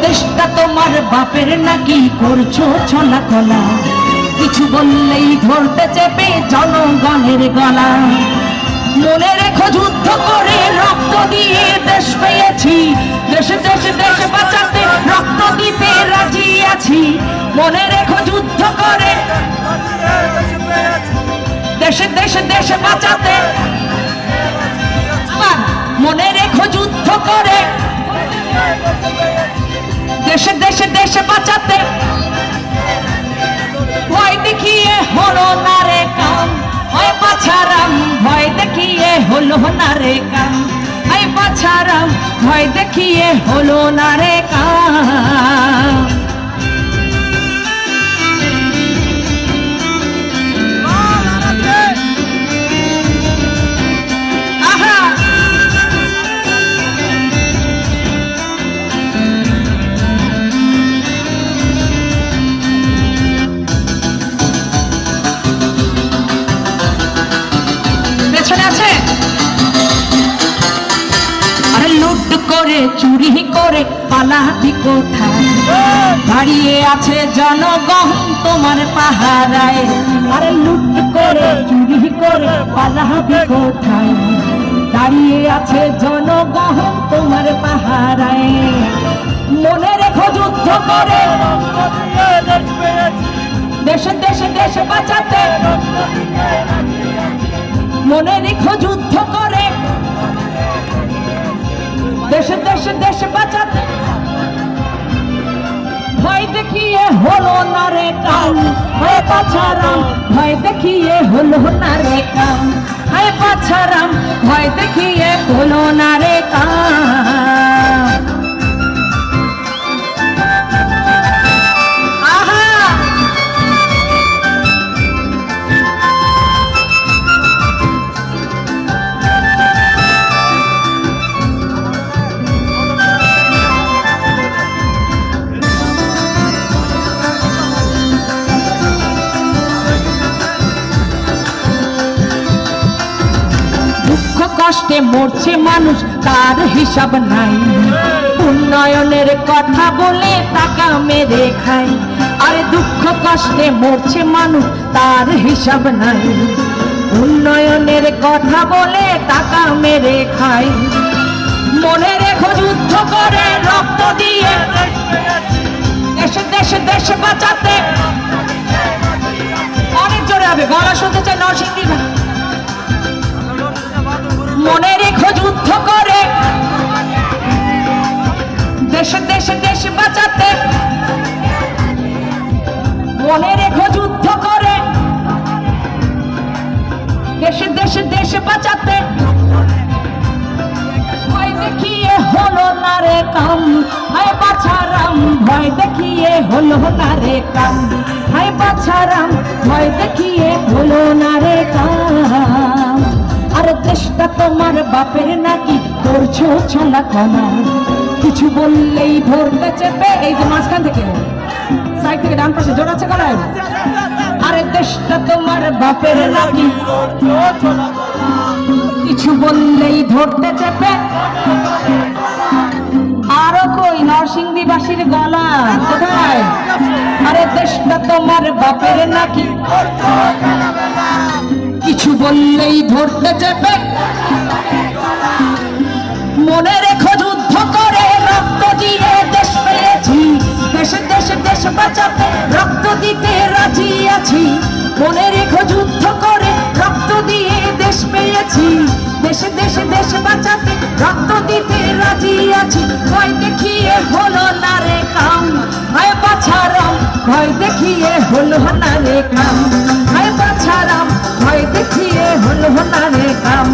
দেশটা তোমার বাপের নাকি করছো ছলা কলা, কিছু বললেই ধরতে চেপে জনগণের গলা। মনে রেখো যুদ্ধ করে রক্ত দিয়ে দেশ পেয়েছি, দেশে দেশে দেশ বাঁচাতে রক্ত দিতে রাজি আছি। মনে রেখো যুদ্ধ করে দেশে দেশে দেশ বাঁচাতে, মনে রেখো যুদ্ধ করে দেশে দেশে দেশ বাঁচাতে। ভয় দেখিয়ে হলো না রে কাম, ওই বাছারাম ভয় দেখিয়ে হলো না রে কাম, ওই বাছারাম ভয় দেখিয়ে হলো না রে কাম। চুরি করে পালাবি কোথায়, দাঁড়িয়ে আছে জনগণ তোমার পাহারায়। আরে লুট করে চুরি করে পালাবি কোথায়, দাঁড়িয়ে আছে জনগণ তোমার পাহারায়। মনে রেখো যুদ্ধ করে দেশে দেশে দেশ বাঁচাতে, মনে রেখো যুদ্ধ করে দেশে দেশে দেশ বাঁচাতে। ভয় দেখিয়ে হলো না রে কাম, ভয় বাছারাম ভয় দেখিয়ে হলো না রে কাম, ভয় বাছারাম ভয় দেখিয়ে হলো না রে কাম। কষ্টে মরছে মানুষ তার হিসাব নাই, উন্নয়নের কথা বলে টাকা মেরে খায়। আরে দুঃখ কষ্টে মরছে মানুষ তার হিসাব নাই, উন্নয়নের কথা বলে টাকা মেরে খায়। মনে রেখো যুদ্ধ করে রক্ত দিয়ে দেশে দেশে দেশ বাঁচাতে। অনেক জোরে হবে, গলা শুনতে চাই নরসিংদী। মনে রেখো যুদ্ধ করে দেশে দেশে দেশ বাঁচাতে, মনে রেখো যুদ্ধ করে দেশে দেশে দেশ বাঁচাতে। ভয় দেখিয়ে হলো না রে কাম, হায় বাছারাম ভয় দেখিয়ে হলো না রে কাম, হায় বাছারাম ভয় দেখিয়ে হলো না রে কাম। আরে দেশটা তোমার বাপের নাকি করছো ছলা কলা, কিছু বললেই ধরতে চেপে। এই যে মাঝখান থেকে সাইড থেকে ডান পাশে জোর আছে গলায়। আরে দেশটা তোমার বাপের নাকি, কিছু বললেই ধরতে চেপে। আরো কই নরসিংদীবাসীর গলা কোথায়? আরে দেশটা তোমার বাপের নাকি, কিছু বললেই ধরতে চেপে। মনে রেখো যুদ্ধ করে রক্ত দিয়ে দেশ পেয়েছি, দেশে দেশে দেশ বাঁচাতে রক্ত দিতে রাজি আছি। মনে রেখো যুদ্ধ করে রক্ত দিয়ে দেশ পেয়েছি, দেশে দেশে দেশ বাঁচাতে রক্ত দিতে রাজি আছি। ভয় দেখিয়ে হলো না রে কাম, ভয় বাছারাম ভয় দেখিয়ে হলো না রে কাম, ভয় বাছারাম ভয় দেখিয়ে হলো না রে কাম।